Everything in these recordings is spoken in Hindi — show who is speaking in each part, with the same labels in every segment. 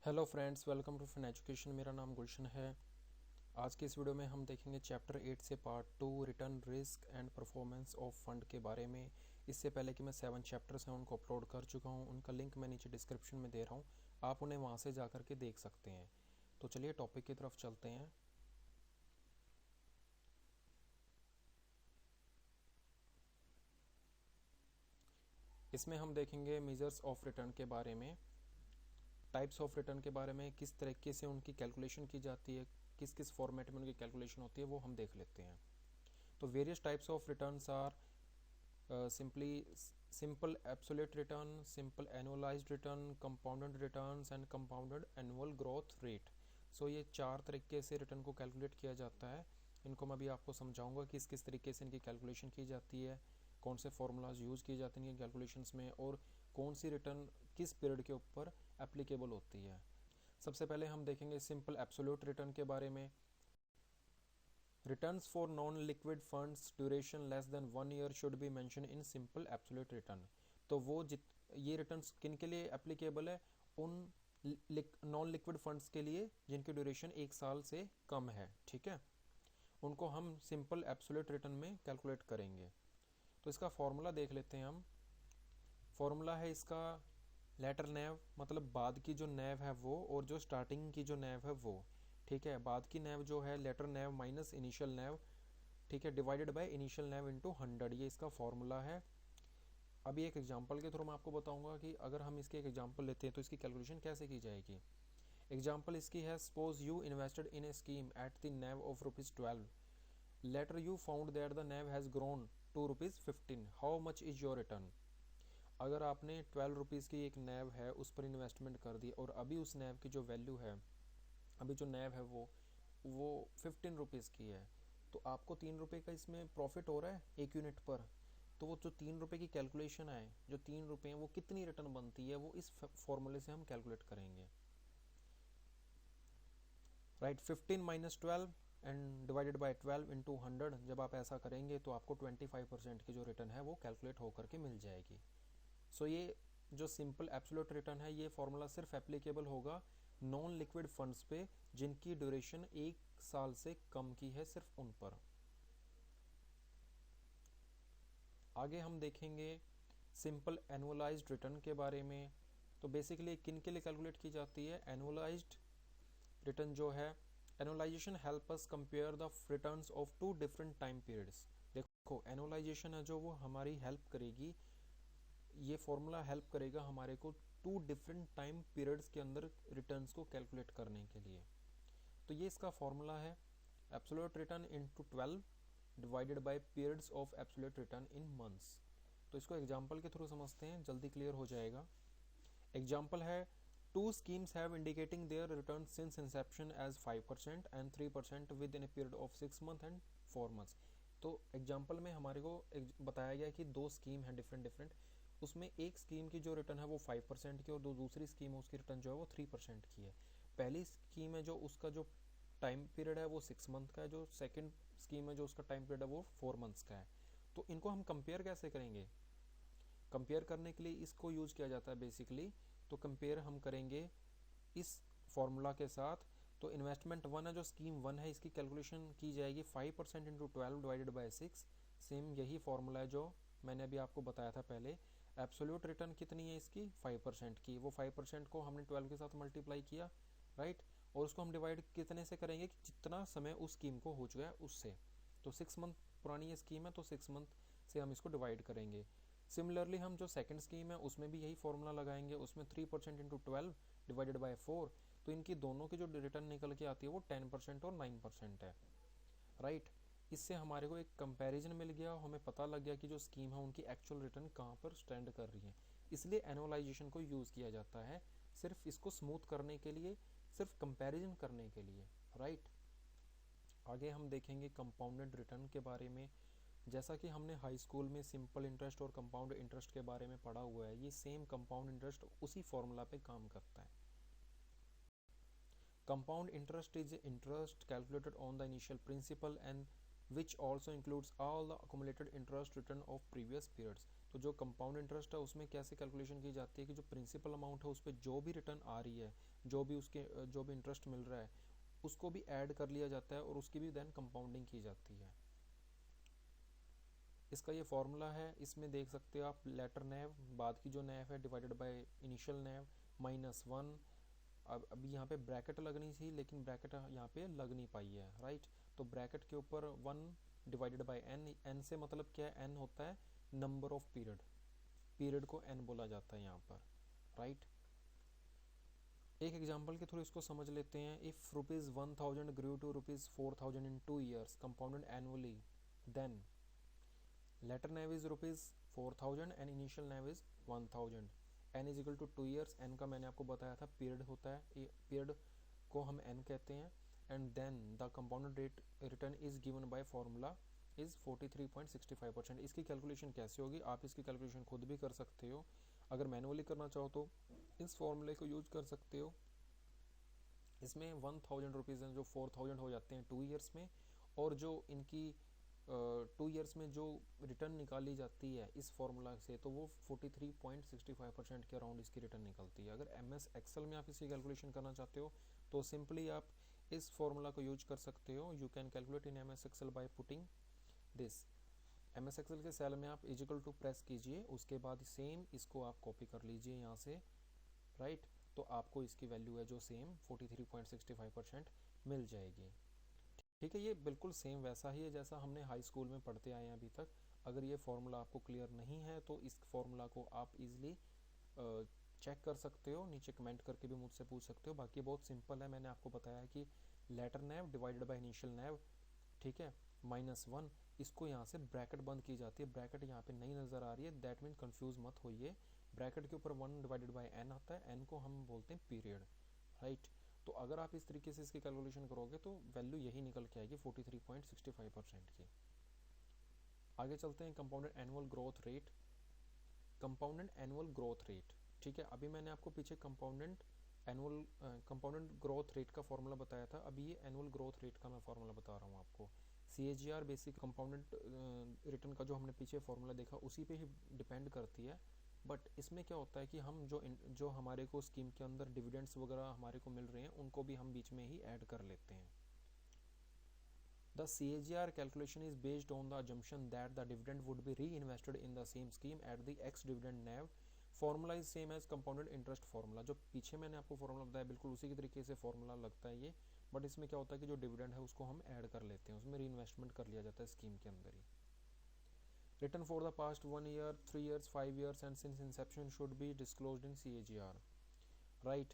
Speaker 1: Hello friends, welcome to Fin education. मेरा नाम गुलशन है। आज के इस वीडियो में हम देखेंगे चैप्टर 8 से part 2 return risk and performance of fund के बारे में। इससे पहले कि मैं 7 चैप्टर्स हैं उनको अपलोड कर चुका हूं, उनका लिंक मैं नीचे डिस्क्रिप्शन में दे रहा हूं, आप उन्हें वहां से जा कर के देख सकते हैं। तो चलिए टॉपिक की तरफ चलते हैं। इसमें हम देखेंगे मेजर्स ऑफ रिटर्न के बारे में, टाइप्स ऑफ रिटर्न के बारे में, किस तरीके से उनकी कैलकुलेशन की जाती है, किस किस फॉर्मेट में उनकी कैलकुलेशन होती है वो हम देख लेते हैं। तो various types of returns are simple absolute return, simple annualized return, compounded returns and compounded annual growth rate। सो ये 4 तरीके से रिटर्न को कैलकुलेट किया जाता है। इनको मैं अभी आपको समझाऊंगा कि किस तरीके से इनकी कैलकुलेशन की जाती है, कौन से फॉर्मूलाज यूज़ किए जाते हैं इनकी कैलकुलेशंस में, और कौन सी रिटर्न किस पीरियड के ऊपर एप्लीकेबल होती है। सबसे पहले हम देखेंगे सिंपल एब्सोल्यूट रिटर्न के बारे में। Returns for non-liquid funds duration less than 1 year should be mentioned in simple absolute return। तो वो ये रिटर्न्स किन के लिए एप्लीकेबल है? उन नॉन लिक्विड फंड्स के लिए जिनकी ड्यूरेशन 1 साल से कम है, ठीक है, उनको हम सिंपल एब्सोल्यूट रिटर्न में कैलकुलेट करेंगे। तो इसका फॉर्मूला देख लेते हैं हम। फॉर्मूला है इसका लेटर नैव, मतलब बाद की जो नैव है वो, और जो स्टार्टिंग की जो नैव है वो, ठीक है। बाद की नैव जो है लेटर नैव माइनस इनिशियल नैव, ठीक है, divided by initial naive into 100, ये इसका फॉर्मूला है। अभी एक एग्जांपल के थ्रू मैं आपको बताऊंगा कि अगर हम इसके एक एग्जांपल लेते हैं तो इसकी कैलकुलेशन कैसे की जाएगी। एग्जांपल इसकी है, suppose you invested in a scheme at the NAV of ₹12, later you found that the NAV has grown to ₹15, how much is your return. अगर आपने 12 रुपीज़ की एक नैव है उस पर इन्वेस्टमेंट कर दी और अभी उस नैव की जो वैल्यू है, अभी जो नैव है वो 15 रुपीज़ की है, तो आपको 3 रुपये का इसमें प्रॉफिट हो रहा है एक यूनिट पर। तो वो जो 3 रुपये की कैलकुलेशन है, जो 3 रुपये हैं वो कितनी रिटर्न बनती है, वो इस फॉर्मूले से हम कैलकुलेट करेंगे। Right, 15 minus 12 and divided by 12 into 100। जब आप ऐसा करेंगे तो आपको 25% की जो रिटर्न है वो कैलकुलेट होकर के मिल जाएगी। सो ये जो सिंपल एब्सोल्यूट रिटर्न है, ये फॉर्मूला सिर्फ एप्लीकेबल होगा नॉन लिक्विड फंड्स पे जिनकी ड्यूरेशन 1 साल से कम की है, सिर्फ उन पर। आगे हम देखेंगे सिंपल एनुअलाइज्ड रिटर्न के बारे में। तो बेसिकली किन के लिए कैलकुलेट की जाती है एनुअलाइज्ड रिटर्न जो है। Annualization help us compare the returns of 2 different time periods. देखो एनुअलाइजेशन है जो वो हमारी हेल्प करेगी, ये फॉर्मूला हेल्प करेगा हमारे को 2 डिफरेंट टाइम पीरियड्स के अंदर रिटर्न्स को कैलकुलेट करने के लिए। तो ये इसका फॉर्मूला है, absolute return into 12 divided by periods of absolute return in months. तो इसको एग्जांपल के थ्रू समझते हैं, जल्दी क्लियर हो जाएगा। एग्जांपल है, 2 schemes have indicating their returns since inception as 5% and 3% within a period of 6 months and 4 months। तो एग्जांपल में हमारे को बताया गया कि 2 स्कीम हैं डिफरेंट, उसमें एक स्कीम की जो रिटर्न है वो 5% की और दूसरी स्कीम है उसकी रिटर्न जो है वो 3% की है। पहली स्कीम है जो उसका जो टाइम पीरियड है वो 6 मंथ का है, जो सेकंड स्कीम है जो उसका टाइम पीरियड है वो 4 मंथ्स का है। तो इनको हम कंपेयर कैसे करेंगे? कंपेयर करने के लिए इसको यूज़ किया जाता है बेसिकली। तो कंपेयर हम करेंगे इस फॉर्मूला के साथ। तो इन्वेस्टमेंट 1 है, जो स्कीम 1 है, इसकी कैलकुलेशन की जाएगी 5% इंटू 12 डिवाइडेड बाई 6। सेम यही फॉर्मूला है जो मैंने अभी आपको बताया था पहले। एब्सोल्यूट रिटर्न कितनी है इसकी? 5% की। वो 5% को हमने 12 के साथ मल्टीप्लाई किया, राइट, और उसको हम डिवाइड कितने से करेंगे कि जितना समय उस स्कीम को हो चुका है उससे। तो 6 मंथ पुरानी ये स्कीम है तो 6 मंथ से हम इसको डिवाइड करेंगे। सिमिलरली हम जो सेकंड स्कीम है उसमें भी यही फॉर्मूला लगाएंगे, उसमें 3% इंटू 12 डिवाइडेड बाई 4। तो इनकी दोनों की जो रिटर्न निकल के आती है वो 10% और 9% है, राइट। इससे हमारे को एक कंपैरिजन मिल गया, हमें पता लग गया कि जो स्कीम है उनकी एक्चुअल रिटर्न कहाँ पर स्टैंड कर रही है। इसलिए एनुअलाइजेशन को यूज़ किया जाता है, सिर्फ इसको स्मूथ करने के लिए, सिर्फ कंपैरिजन करने के लिए, राइट। आगे हम देखेंगे कंपाउंडेड रिटर्न के बारे में। जैसा कि हमने हाई स्कूल में सिंपल इंटरेस्ट और कंपाउंड इंटरेस्ट के बारे में पढ़ा हुआ है, ये सेम कंपाउंड इंटरेस्ट उसी फॉर्मूला पे काम करता है। Compound interest is interest calculated on the initial principal and which also includes all the accumulated interest return of previous periods। तो जो कंपाउंड इंटरेस्ट है उसमें कैसे कैलकुलेशन की जाती है कि जो प्रिंसिपल अमाउंट है उस पर जो भी रिटर्न आ रही है, जो भी इंटरेस्ट मिल रहा है उसको भी ऐड कर लिया जाता है और उसकी भी देन कंपाउंडिंग की जाती है। इसका ये फॉर्मूला है, इसमें देख सकते हो आप लेटर नैव, बाद की जो नैव है डिवाइडेड बाय इनिशियल नैव -1। अब अभी यहाँ पे ब्रैकेट लगनी थी लेकिन ब्रैकेट यहाँ पे लग नहीं पाई है, राइट। तो ब्रैकेट के ऊपर 1 डिवाइडेड बाय एन, एन से मतलब क्या है, एन होता है नंबर ऑफ पीरियड, पीरियड को एन बोला जाता है यहाँ पर, राइट। एक एग्जांपल के थ्रू इसको समझ लेते हैं। If ₹1000 grew to ₹4000 in 2 years compounded annually, then later NAV is ₹4000 and initial NAV is 1000। n is equal to 2 years, n का मैंने आपको बताया था पीरियड होता है, पीरियड को हम n कहते हैं। And then the compounded rate return is given by formula is 43.65%। इसकी कैलकुलेशन कैसे होगी, आप इसकी कैलकुलेशन खुद भी कर सकते हो। अगर मैनुअली करना चाहो तो इस फॉर्मूले को यूज कर सकते हो। इसमें 1000 रुपीज़ हैं जो 4000 हो जाते हैं 2 years में, और जो इनकी 2 years में जो रिटर्न निकाली जाती है इस फॉर्मूला से तो वो 43.65% के अराउंड इसकी रिटर्न निकलती है। अगर MS एक्सेल में आप इसकी कैलकुलेशन करना चाहते हो तो सिंपली आप इस फॉर्मूला को यूज कर सकते हो। You can calculate in MS Excel by putting this. MS Excel के सेल में आप इजिकल टू प्रेस कीजिए, उसके बाद सेम इसको आप कॉपी कर लीजिए यहाँ से, राइट। तो आपको इसकी वैल्यू है जो सेम 43.65% मिल जाएगी। ठीक है, ये बिल्कुल सेम वैसा ही है जैसा हमने हाई स्कूल में पढ़ते आए हैं अभी तक। अगर ये फॉर्मूला आपको क्लियर नहीं है तो इस फॉर्मूला को आप इजीली चेक कर सकते हो, नीचे कमेंट करके भी मुझसे पूछ सकते हो। बाकी बहुत सिंपल है, मैंने आपको बताया है कि latter NAV divided by initial NAV, ठीक है, -1। इसको यहाँ से ब्रैकेट बंद की जाती है, ब्रैकेट यहाँ पे नहीं नज़र आ रही है, दैट मीन कंफ्यूज मत होइए। ब्रैकेट के ऊपर 1 डिवाइडेड बाय n आता है, n को हम बोलते हैं पीरियड, राइट। तो अगर आप इस तरीके से इसकी कैलकुलेशन करोगे तो वैल्यू यही निकल के आएगी 43.65% की। आगे चलते हैं compounded annual growth rate. Compounded annual growth rate, ठीक है, अभी मैंने आपको पीछे कंपाउंडेड ग्रोथ रेट का फॉर्मूला बताया था, अभी ये एनुअल ग्रोथ रेट का मैं फॉर्मूला बता रहा हूँ आपको। CAGR बेसिक कंपाउंडेड रिटर्न का जो हमने पीछे फॉर्मूला देखा उसी पे ही डिपेंड करती है। बट इसमें क्या होता है कि हम जो हमारे को स्कीम के अंदर डिविडेंड्स वगैरह हमारे को मिल रहे हैं उनको भी हम बीच में ही ऐड कर लेते हैं। The CAGR calculation is based on the assumption that the dividend would be reinvested in the same scheme at the ex-dividend NAV. Formula is same as compounded interest formula। जो पीछे मैंने आपको फॉर्मूला बताया बिल्कुल उसी के तरीके से फॉर्मूला लगता है ये, बट इसमें क्या होता है कि जो डिविडेंड है उसको हम ऐड कर लेते हैं, उसमें री इन्वेस्टमेंट कर लिया जाता है स्कीम के अंदर ही। Return for the past 1 year, 3 years, 5 years and since inception should be disclosed in CAGR, right।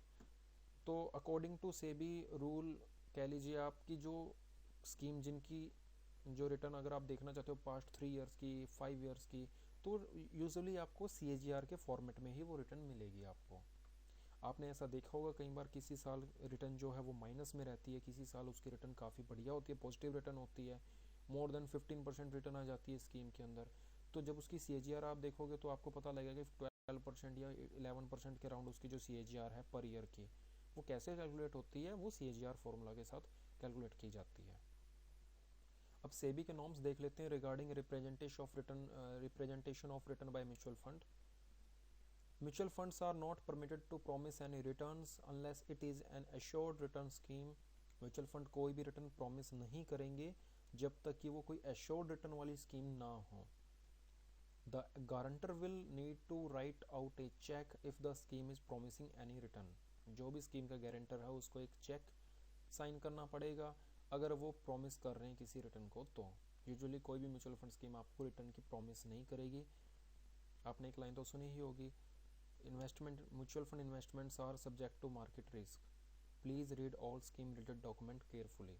Speaker 1: तो अकॉर्डिंग टू सेबी रूल कह लीजिए आपकी जो स्कीम जिनकी जो रिटर्न अगर आप देखना चाहते हो पास्ट 3 years की, 5 years की, तो यूजुअली आपको CAGR के फॉर्मेट में ही वो रिटर्न मिलेगी आपको। आपने ऐसा देखा होगा कई बार किसी साल रिटर्न जो है वो माइनस में रहती है, किसी साल उसकी रिटर्न काफ़ी बढ़िया होती है, पॉजिटिव रिटर्न होती है, मोर देन 15% रिटर्न आ जाती है स्कीम के अंदर। तो जब उसकी CAGR आप देखोगे तो आपको पता लगेगा कि 12% या 11% के अराउंड उसकी जो CAGR है पर ईयर की, वो कैसे कैलकुलेट होती है, वो CAGR फॉर्मूला के साथ कैलकुलेट की जाती है। अब सेबी के नॉर्म्स देख लेते हैं regarding representation of return by mutual fund. Mutual funds are not permitted to promise any returns unless it is an assured return scheme. Mutual fund कोई भी रिटर्न प्रॉमिस नहीं करेंगे जब तक कि वो कोई एश्योर्ड रिटर्न वाली स्कीम ना हो। The guarantor will need to write out a cheque if the scheme is promising any return. जो भी स्कीम का गारंटर है उसको एक चेक साइन करना पड़ेगा अगर वो प्रॉमिस कर रहे हैं किसी रिटर्न को। तो यूजुअली कोई भी म्यूचुअल फंड स्कीम आपको रिटर्न की प्रॉमिस नहीं करेगी। आपने एक लाइन तो सुनी ही होगी, investment mutual fund investments are subject to market risk, please read all scheme related document carefully.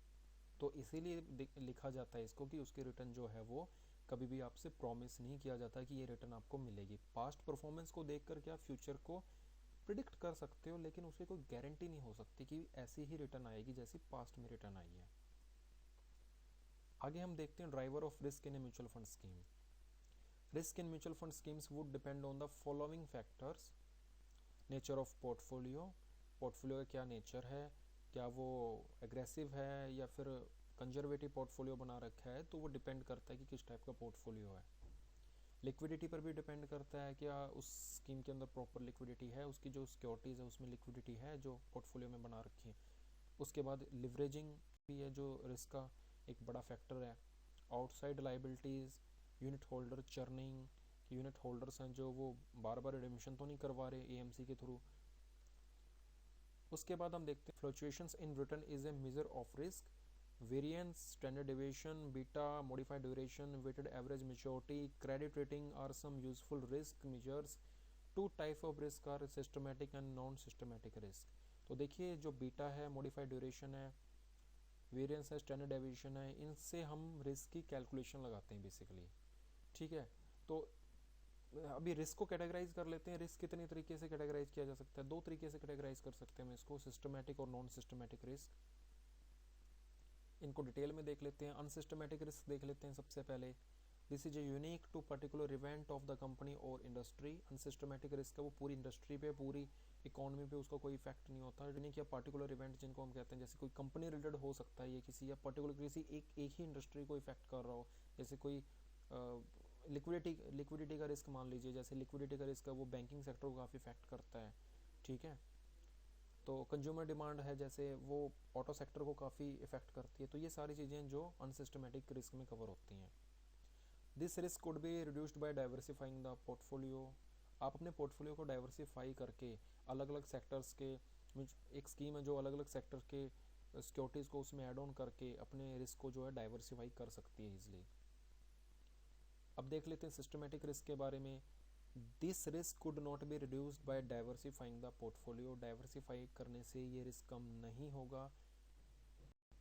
Speaker 1: तो इसीलिए लिखा जाता है इसको कि उसकी रिटर्न जो है वो कभी भी आपसे प्रॉमिस नहीं किया जाता कि ये रिटर्न आपको मिलेगी। पास्ट परफॉर्मेंस को देख कर क्या फ्यूचर को प्रिडिक्ट कर सकते हो, लेकिन उसकी कोई गारंटी नहीं हो सकती कि ऐसी ही रिटर्न आएगी जैसी पास्ट में रिटर्न आई है। आगे हम देखते हैं driver of risk in a mutual fund scheme. Risk in mutual fund schemes would depend on the following factors. Nature of portfolio, portfolio का क्या नेचर है, क्या वो एग्रेसिव है या फिर कंजर्वेटिव पोर्टफोलियो बना रखा है, तो वो डिपेंड करता है कि किस टाइप का पोर्टफोलियो है। लिक्विडिटी पर भी डिपेंड करता है, क्या उस स्कीम के अंदर प्रॉपर लिक्विडिटी है, उसकी जो सिक्योरिटीज़ है उसमें लिक्विडिटी है जो पोर्टफोलियो में बना रखी है। उसके बाद लिवरेजिंग भी है जो रिस्क का एक बड़ा फैक्टर है। Outside liabilities, unit holder churning, unit holders हैं जो वो बार बार रिडम्पशन तो नहीं करवा रहे एएमसी के थ्रू। उसके बाद हम देखते हैं fluctuations in return is a measure of risk, variance, standard deviation, beta, modified duration, weighted average maturity, credit rating are some useful risk measures. Two type of risk are systematic and non systematic risk. तो देखिए जो बीटा है, मॉडिफाइड ड्यूरेशन है, वेरिएंस है, स्टैंडर्ड डेविएशन है, इनसे हम रिस्क की कैलकुलेशन लगाते हैं बेसिकली। ठीक है, तो अभी रिस्क को कैटेगराइज कर लेते हैं। रिस्क कितने तरीके से कैटेगराइज किया जा सकता है? दो तरीके से कैटेगराइज कर सकते हैं हम इसको, सिस्टमेटिक और नॉन सिस्टमेटिक रिस्क। इनको डिटेल में देख लेते हैं। अनसिस्टमेटिक रिस्क देख लेते हैं सबसे पहले। This is a unique to particular event of the company और इंडस्ट्री। अनसिस्टमेटिक रिस्क है वो पूरी इंडस्ट्री पे, पूरी इकोनॉमी पे उसका कोई इफेक्ट नहीं होता। यूनिक या पर्टिकुलर इवेंट जिनको हम कहते हैं, जैसे कोई कंपनी रिलेटेड हो सकता है ये किसी, या पर्टिकुलर किसी एक ही इंडस्ट्री को इफेक्ट कर रहा हो। जैसे कोई लिक्विडिटी का रिस्क मान लीजिए, जैसे लिक्विडिटी का रिस्क है वो बैंकिंग सेक्टर को काफ़ी इफेक्ट करता है। ठीक है, तो कंज्यूमर डिमांड है जैसे वो ऑटो सेक्टर को काफ़ी इफेक्ट करती है। तो ये सारी चीज़ें जो अनसिस्टमेटिक रिस्क में कवर होती हैं। This risk could be reduced by diversifying the portfolio. आप अपने पोर्टफोलियो को डाइवर्सिफाई करके अलग अलग सेक्टर्स के, एक स्कीम है जो अलग अलग सेक्टर के सिक्योरिटीज़ को उसमें ऐड ऑन करके अपने रिस्क को जो है डाइवर्सिफाई कर सकती है ईजिली। अब देख लेते हैं सिस्टमेटिक रिस्क के बारे में। This risk could not be reduced by diversifying the portfolio. Diversify करने से ये रिस्क कम नहीं होगा।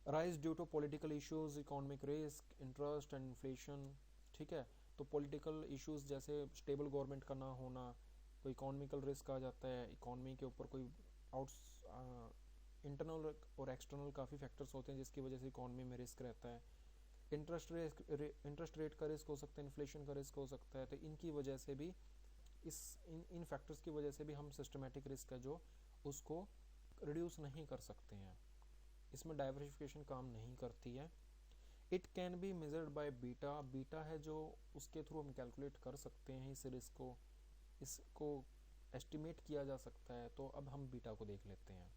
Speaker 1: Rise due to political issues, economic risk, interest and inflation. ठीक है, तो पॉलिटिकल इश्यूज जैसे स्टेबल गवर्नमेंट का ना होना, तो इकोनॉमिकल रिस्क आ जाता है। इकोनॉमी के ऊपर कोई आउट्स इंटरनल और एक्सटर्नल काफ़ी फैक्टर्स होते हैं जिसकी वजह से इकोनॉमी में रिस्क रहता है। इंटरेस्ट रेट का रिस्क हो सकता है, इन्फ्लेशन का रिस्क हो सकता है। तो इनकी वजह से भी इन फैक्टर्स की वजह से भी हम सिस्टमेटिक रिस्क है जो उसको रिड्यूस नहीं कर सकते हैं। इसमें डाइवर्सिफिकेशन काम नहीं करती है। It can be measured by beta. Beta है जो उसके थ्रू हम कैलकुलेट कर सकते हैं इस रिस्क को, इसको एस्टिमेट किया जा सकता है। तो अब हम बीटा को देख लेते हैं।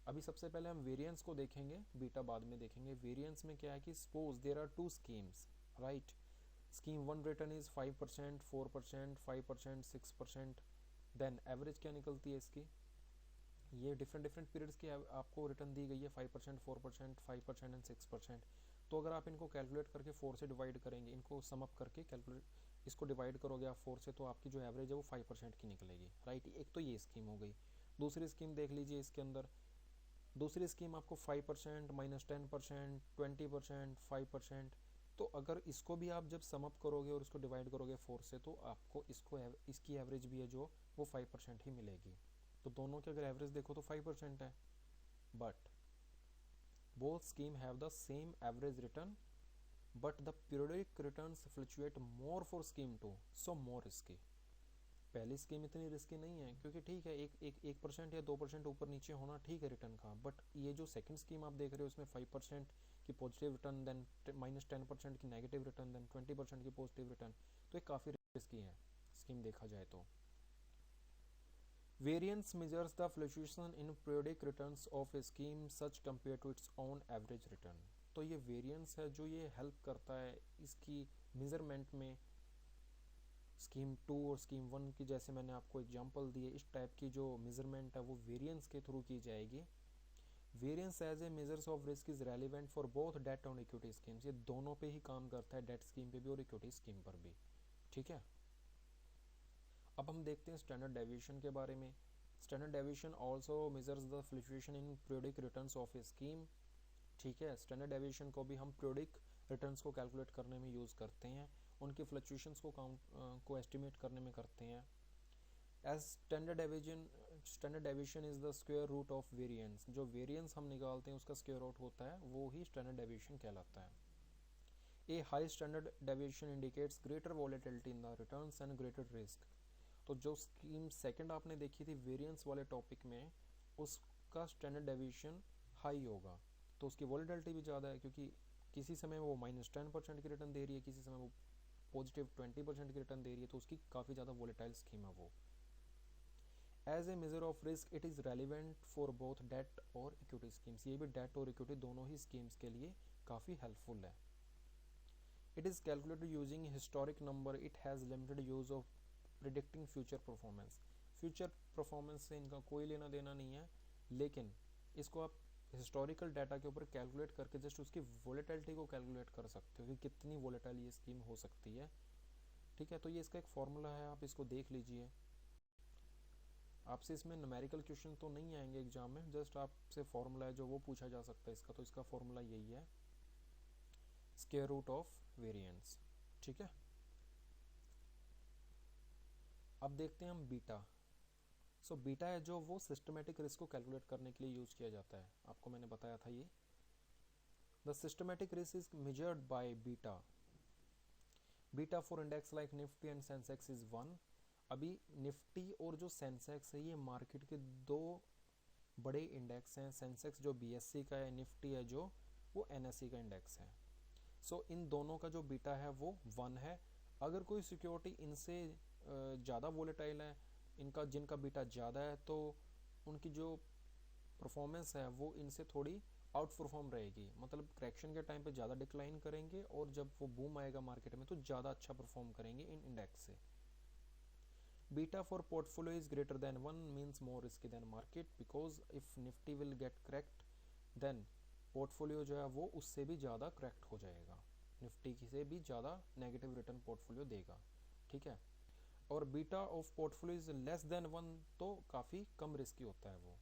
Speaker 1: अभी सबसे पहले हम वेरिएंस को देखेंगे, बीटा बाद में देखेंगे। वेरिएंस में क्या है कि suppose there are two schemes, right. Scheme 1 return is 5%, 4%, 5%, 6%। Then average क्या निकलती है इसकी? ये डिफरेंट पीरियड्स की आपको रिटर्न दी गई है, 5%, 4%, 5% एंड 6%। तो अगर आप इनको कैलकुलेट करके 4 से डिवाइड करेंगे, इनको सम अप करके कैलकुलेट इसको डिवाइड करोगे आप 4 से, तो आपकी जो एवरेज है वो 5% की निकलेगी, राइट। एक तो ये स्कीम हो गई। दूसरी स्कीम देख लीजिए, इसके अंदर दूसरी स्कीम आपको 5%, -10%, 20%, 5%। तो अगर इसको भी आप जब सम अप करोगे और इसको डिवाइड करोगे 4 से, तो आपको इसकी एवरेज भी है जो वो 5% ही मिलेगी। तो दोनों की अगर एवरेज देखो तो 5% है। But both scheme have the same average return, but the periodic returns fluctuate more for scheme 2, so more risky. पहली स्कीम इतनी रिस्की नहीं है क्योंकि ठीक है, एक परसेंट या 2% ऊपर नीचे होना ठीक है रिटर्न का। बट ये जो सेकंड स्कीम आप देख रहे हो उसमें 5% की पॉजिटिव रिटर्न, देन -10% की नेगेटिव रिटर्न, देन 20% की पॉजिटिव रिटर्न। तो ये काफ़ी रिस्की है स्कीम देखा जाए तो। Variance measures the fluctuation in periodic returns of a scheme such compare to its own average return. तो ये वेरिएंस है जो ये हेल्प करता है इसकी मेजरमेंट में। स्कीम 2 और स्कीम 1 की जैसे मैंने आपको एग्जांपल दिए, इस टाइप की जो मेजरमेंट है वो वेरिएंस के थ्रू की जाएगी। Variance as a measures of risk is relevant for both debt और इक्विटी स्कीम्स। ये दोनों पे ही काम करता है, डेट स्कीम पे भी और इक्विटी स्कीम पर भी। ठीक है, अब हम देखते हैं स्टैंडर्ड डेविएशन के बारे में। Standard deviation also measures the fluctuation in periodic returns of a scheme. ठीक है, स्टैंडर्ड डेविएशन को भी हम पीरियडिक रिटर्न्स को कैलकुलेट करने में यूज़ करते हैं, उनकी फ्लक्चुएशंस को एस्टिमेट करने में करते हैं। As standard deviation is the square root of variance. जो वेरिएंस हम निकालते हैं उसका स्क्वायर रूट होता है, वो ही स्टैंडर्ड डेविएशन कहलाता है। A high standard deviation indicates greater volatility in the returns and greater risk. तो जो स्कीम सेकंड आपने देखी थी वेरिएंस वाले टॉपिक में, उसका स्टैंडर्ड डेविएशन हाई होगा, तो उसकी वॉलेटिलिटी भी ज़्यादा है क्योंकि किसी समय वो -10% की रिटर्न दे रही है, किसी समय वो पॉजिटिव 20% की रिटर्न दे रही है तो उसकी काफ़ी ज़्यादा वोलेटाइल स्कीम है वो। As a measure of risk it is relevant for both debt और इक्विटी स्कीम्स, ये भी डेट और इक्विटी दोनों ही स्कीम्स के लिए काफ़ी हेल्पफुल है। It is calculated using historic number, it has limited use of predicting future performance. Future performance से इनका कोई लेना देना नहीं है, लेकिन इसको आप हिस्टोरिकल डाटा के ऊपर कैलकुलेट करके जस्ट उसकी वोलेटिलिटी को कैलकुलेट कर सकते हो कि कितनी वोलेटाइल ये स्कीम हो सकती है। ठीक है, तो ये इसका एक फॉर्मूला है, आप इसको देख लीजिए। आपसे इसमें न्यूमेरिकल क्वेश्चन तो नहीं आएंगे एग्जाम में, जस्ट आपसे फॉर्मूला है जो वो पूछा जा सकता है इसका, तो इसका फॉर्मूला यही है, स्क्वायर रूट ऑफ वेरिएंस। ठीक है, अब देखते हैं हम बीटा। सो बीटा है जो वो सिस्टमेटिक रिस्क को कैलकुलेट करने के लिए यूज किया जाता है, आपको मैंने बताया था ये। The systematic risk is measured by beta. Beta for index like Nifty and Sensex is 1। अभी निफ्टी और जो सेंसेक्स है ये मार्केट के दो बड़े इंडेक्स हैं। सेंसेक्स जो बीएससी का है, निफ्टी है जो वो एनएससी का इंडेक्स है। सो इन दोनों का जो बीटा है वो 1 है। अगर कोई सिक्योरिटी इनसे ज़्यादा वोलेटाइल है, इनका जिनका बीटा ज़्यादा है, तो उनकी जो परफॉर्मेंस है वो इनसे थोड़ी आउट परफॉर्म रहेगी, मतलब करेक्शन के टाइम पे ज़्यादा डिक्लाइन करेंगे और जब वो बूम आएगा मार्केट में तो ज़्यादा अच्छा परफॉर्म करेंगे इन इंडेक्स से। Beta for portfolio is greater than 1 means more risky than market, because if Nifty will get correct then portfolio जो है वो उससे भी ज़्यादा करेक्ट हो जाएगा, निफ्टी से भी ज़्यादा नेगेटिव रिटर्न पोर्टफोलियो देगा। ठीक है, और beta of portfolio is less than 1 तो काफ़ी कम रिस्की होता है वो।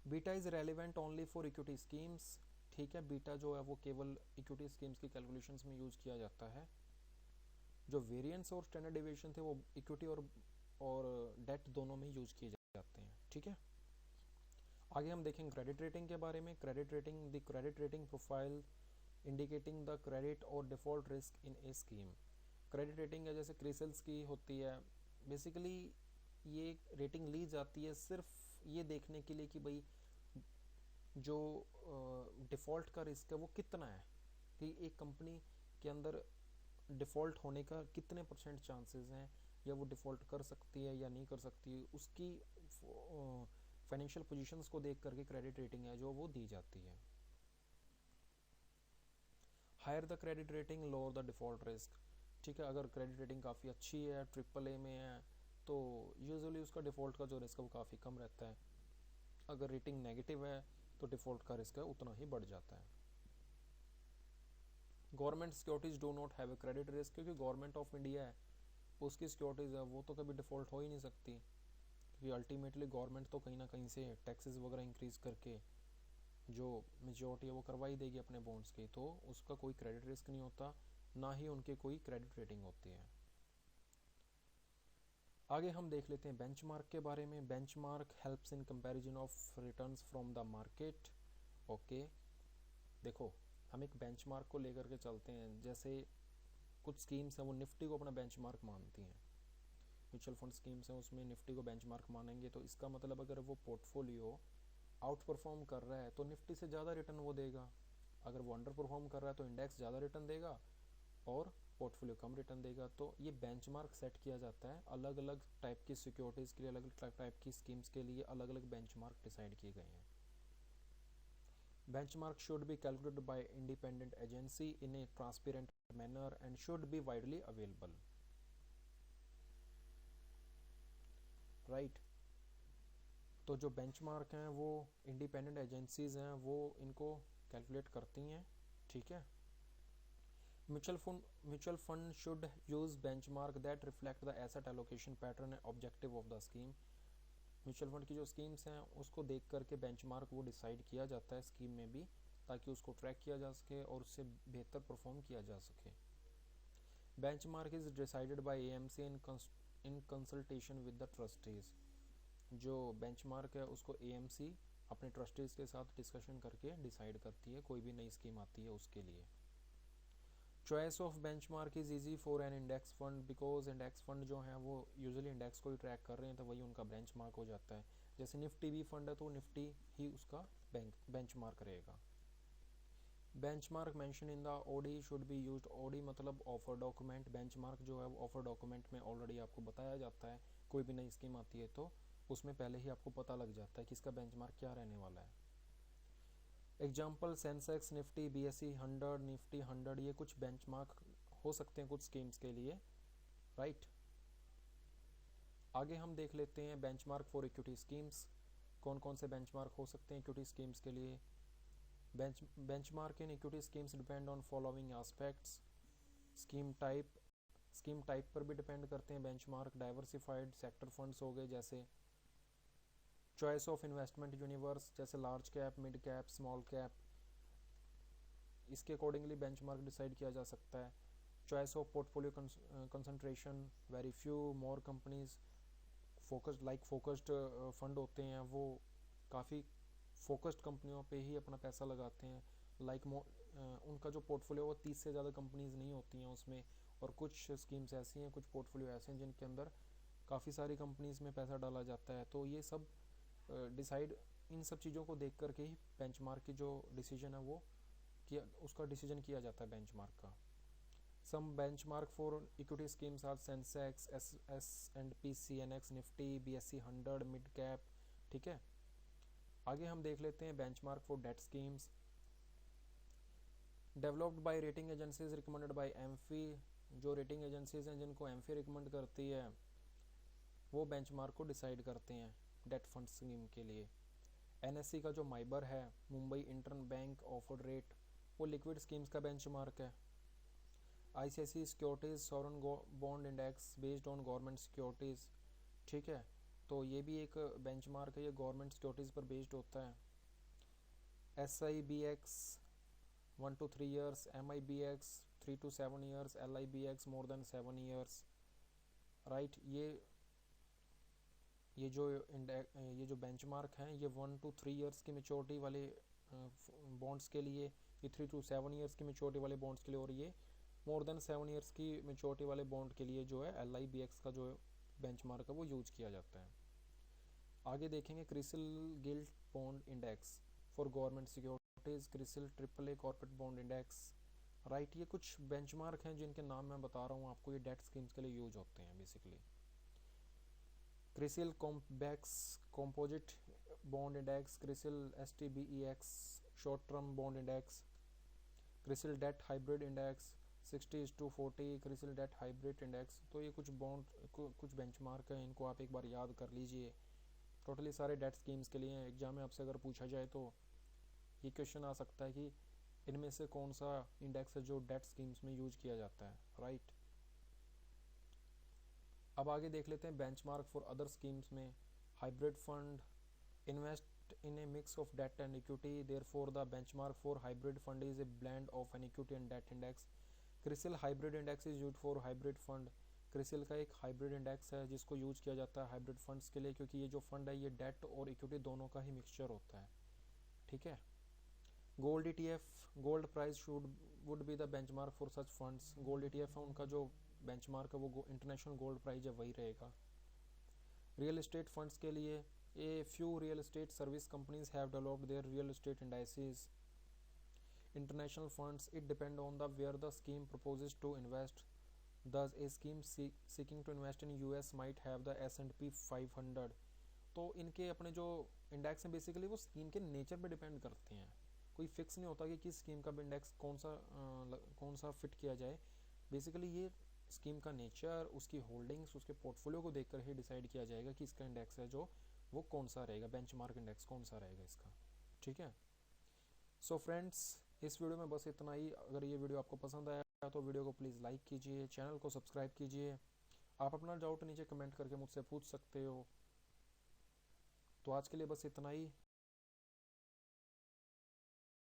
Speaker 1: Beta is relevant only for equity schemes. ठीक है, बीटा जो है वो केवल इक्विटी स्कीम्स की कैलकुलेशंस में यूज किया जाता है। जो वेरिएंस और स्टैंडर्ड डेविएशन थे वो इक्विटी और डेट दोनों में यूज किए जाते हैं। ठीक है, आगे हम देखेंगे क्रेडिट रेटिंग के बारे में। Credit rating, the credit rating profile indicating the credit और default risk in a scheme. Credit rating है जैसे क्रिसल्स की होती है, बेसिकली ये रेटिंग ली जाती है सिर्फ ये देखने के लिए कि भाई जो डिफ़ॉल्ट का रिस्क है वो कितना है, कि एक कंपनी के अंदर डिफ़ॉल्ट होने का कितने परसेंट चांसेस हैं, या वो डिफ़ॉल्ट कर सकती है या नहीं कर सकती, उसकी फाइनेंशियल पोजीशंस को देख करके क्रेडिट रेटिंग है जो वो दी जाती है। Higher the credit rating lower the default risk. ठीक है, अगर क्रेडिट रेटिंग काफ़ी अच्छी है, ट्रिपल ए में है, तो यूजुअली उसका डिफ़ॉल्ट का जो रिस्क है वो काफ़ी कम रहता है। अगर रेटिंग नेगेटिव है तो डिफ़ॉल्ट का रिस्क है उतना ही बढ़ जाता है। Government securities do not have a credit risk, क्योंकि गवर्नमेंट ऑफ इंडिया है, उसकी सिक्योरिटीज़ है वो तो कभी डिफ़ॉल्ट हो ही नहीं सकती, क्योंकि अल्टीमेटली गवर्नमेंट तो कहीं ना कहीं से टैक्सेस वगैरह इंक्रीज़ करके जो मेजॉरिटी है वो करवा ही देगी अपने बॉन्ड्स की, तो उसका कोई क्रेडिट रिस्क नहीं होता, ना ही उनकी कोई क्रेडिट रेटिंग होती है। आगे हम देख लेते हैं बेंचमार्क के बारे में। Benchmark helps in comparison of returns from the market. Okay, देखो हम एक बेंचमार्क को लेकर के चलते हैं। जैसे कुछ स्कीम्स हैं वो निफ्टी को अपना बेंचमार्क मानती हैं, म्यूचुअल फंड स्कीम्स हैं उसमें निफ्टी को बेंचमार्क मानेंगे, तो इसका मतलब अगर वो पोर्टफोलियो आउट परफॉर्म कर रहा है तो निफ्टी से ज़्यादा रिटर्न वो देगा, अगर वो अंडर परफॉर्म कर रहा है तो इंडेक्स ज़्यादा रिटर्न देगा और पोर्टफोलियो कम रिटर्न देगा। तो ये बेंचमार्क सेट किया जाता है, अलग अलग टाइप की सिक्योरिटीज़ के लिए, अलग अलग टाइप की स्कीम्स के लिए अलग अलग बेंचमार्क डिसाइड किए गए हैं। Benchmark should be calculated by independent agency in a transparent manner and should be widely available. Right? तो जो बेंचमार्क हैं वो इंडिपेंडेंट एजेंसीज हैं वो इनको कैलकुलेट करती हैं। ठीक है, mutual fund should use benchmark that reflect the asset allocation pattern and objective of the scheme. Mutual fund की जो स्कीम्स हैं उसको देख करके बेंचमार्क वो डिसाइड किया जाता है स्कीम में भी, ताकि उसको ट्रैक किया जा सके और उससे बेहतर परफॉर्म किया जा सके। Benchmark is decided by AMC in consultation with the trustees. जो बेंचमार्क है उसको एएमसी अपने ट्रस्टीज के साथ डिस्कशन करके डिसाइड करती है, कोई भी नई स्कीम आती है उसके लिए। Choice of benchmark is easy for an index fund, because index fund जो है वो यूजुअली इंडेक्स को ही ट्रैक कर रहे हैं, तो वही उनका बेंचमार्क हो जाता है। जैसे निफ्टी भी फंड है तो निफ्टी ही उसका बेंचमार्क रहेगा। Benchmark mention in the OD should be used. OD मतलब ऑफर डॉक्यूमेंट, बेंचमार्क जो है वो ऑफर डॉक्यूमेंट में ऑलरेडी आपको बताया जाता है। कोई भी नई स्कीम आती है तो उसमें पहले ही आपको पता लग जाता है कि इसका बेंचमार्क क्या रहने वाला है। Example Sensex, Nifty, BSE 100, Nifty 100, ये कुछ बेंचमार्क हो सकते हैं कुछ स्कीम्स के लिए, राइट। आगे हम देख लेते हैं बेंचमार्क फॉर इक्विटी स्कीम्स। कौन कौन से बेंचमार्क हो सकते हैं इक्विटी स्कीम्स के लिए। Benchmark in equity schemes depend on following aspects. Scheme type पर भी डिपेंड करते हैं बेंचमार्क। डाइवर्सिफाइड सेक्टर फंड्स हो गए, जैसे चॉइस ऑफ इन्वेस्टमेंट यूनिवर्स, जैसे large cap, mid cap, small cap, इसके अकॉर्डिंगली बेंचमार्क डिसाइड किया जा सकता है। Choice of portfolio concentration, very few more companies, focused fund होते हैं, वो काफ़ी फोकस्ड कंपनियों पे ही अपना पैसा लगाते हैं। उनका जो पोर्टफोलियो वो 30 से ज़्यादा कंपनीज नहीं होती हैं उसमें। और कुछ स्कीम्स ऐसी हैं, कुछ पोर्टफोलियो ऐसे हैं जिनके अंदर काफ़ी सारी कंपनीज में पैसा डाला जाता है। तो ये सब डिसाइड, इन सब चीज़ों को देख करके ही बेंचमार्क की जो डिसीजन है वो उसका डिसीजन किया जाता है बेंचमार्क का। Some benchmark for equity schemes are Sensex, S&P, CNX, Nifty, BSE 100, mid cap, ठीक है। आगे हम देख लेते हैं benchmark for debt schemes. Developed by rating agencies recommended by AMFI. जो रेटिंग एजेंसीज हैं जिनको एमफी रिकमेंड करती है वो बेंचमार्क को डिसाइड करते हैं डेट फंड स्कीम के लिए। NSE का जो माइबर है, Mumbai intern bank offered rate, वो लिक्विड स्कीम्स का बेंचमार्क है। ICICI securities sovereign bond index based on government securities, ठीक है। तो ये भी एक बेंचमार्क है, ये गवर्नमेंट सिक्योरिटीज पर बेस्ड होता है। SIBX 1 to 3 years, MIBX 3 to 7 years, LIBX more than 7 years, right. ये जो बेंचमार्क हैं ये 1 to 3 years की मेच्योरिटी वाले बॉन्ड्स के लिए, ये 3 to 7 years की मेच्योरिटी वाले बॉन्ड्स के लिए, और ये मोर देन 7 years की मेच्योरिटी वाले बॉन्ड के लिए जो है LIBX का जो बेंचमार्क है वो यूज किया जाता है। आगे देखेंगे CRISIL guild bond index for government securities, CRISIL AAA corporate bond index, right. ये कुछ बेंचमार्क हैं जिनके नाम मैं बता रहा हूँ आपको, ये डेट स्कीम्स के लिए यूज होते हैं basically. CRISIL CompBEX composite bond index, CRISIL STBEX short term bond index, CRISIL debt hybrid index 60:40, CRISIL debt hybrid index. तो ये कुछ बेंचमार्क हैं, इनको आप एक बार याद कर लीजिए। टोटली सारे डेट स्कीम्स के लिए एग्जाम में आपसे अगर पूछा जाए तो ये क्वेश्चन आ सकता है कि इनमें से कौन सा इंडेक्स है जो डेट स्कीम्स में यूज किया जाता है, राइट। अब आगे देख लेते हैं बेंचमार्क फॉर अदर स्कीम्स में। Hybrid fund invest in a mix of debt and equity, therefore the benchmark for hybrid fund is a blend of an equity and debt index. CRISIL hybrid index is used for hybrid fund. CRISIL का एक हाइब्रिड इंडेक्स है जिसको यूज किया जाता है हाइब्रिड फंड्स के लिए, क्योंकि ये जो फंड है ये डेट और इक्विटी दोनों का ही मिक्सचर होता है, ठीक है। Gold ETF, gold price would be the benchmark for such funds. Gold ETF है, उनका जो बेंचमार्क है वो इंटरनेशनल गोल्ड प्राइस है, वही रहेगा। रियल एस्टेट फंड्स के लिए a few real estate service companies have developed their real estate indices. International funds it depend on the where the scheme proposes to invest. Thus a scheme seeking to invest in US might have the S&P 500। तो इनके अपने जो इंडेक्स हैं बेसिकली वो स्कीम के नेचर पे डिपेंड करते हैं। कोई फिक्स नहीं होता कि किस स्कीम का इंडेक्स कौन सा फिट किया जाए। बेसिकली ये स्कीम का नेचर, उसकी होल्डिंग्स, उसके पोर्टफोलियो को देखकर ही डिसाइड किया जाएगा कि इसका इंडेक्स है जो वो कौन सा रहेगा, बेंचमार्क इंडेक्स कौन सा रहेगा इसका, ठीक है। सो फ्रेंड्स, इस वीडियो में बस इतना ही। अगर ये वीडियो आपको पसंद आया तो वीडियो को प्लीज़ लाइक कीजिए, चैनल को सब्सक्राइब कीजिए। आप अपना डाउट नीचे कमेंट करके मुझसे पूछ सकते हो। तो आज के लिए बस इतना ही।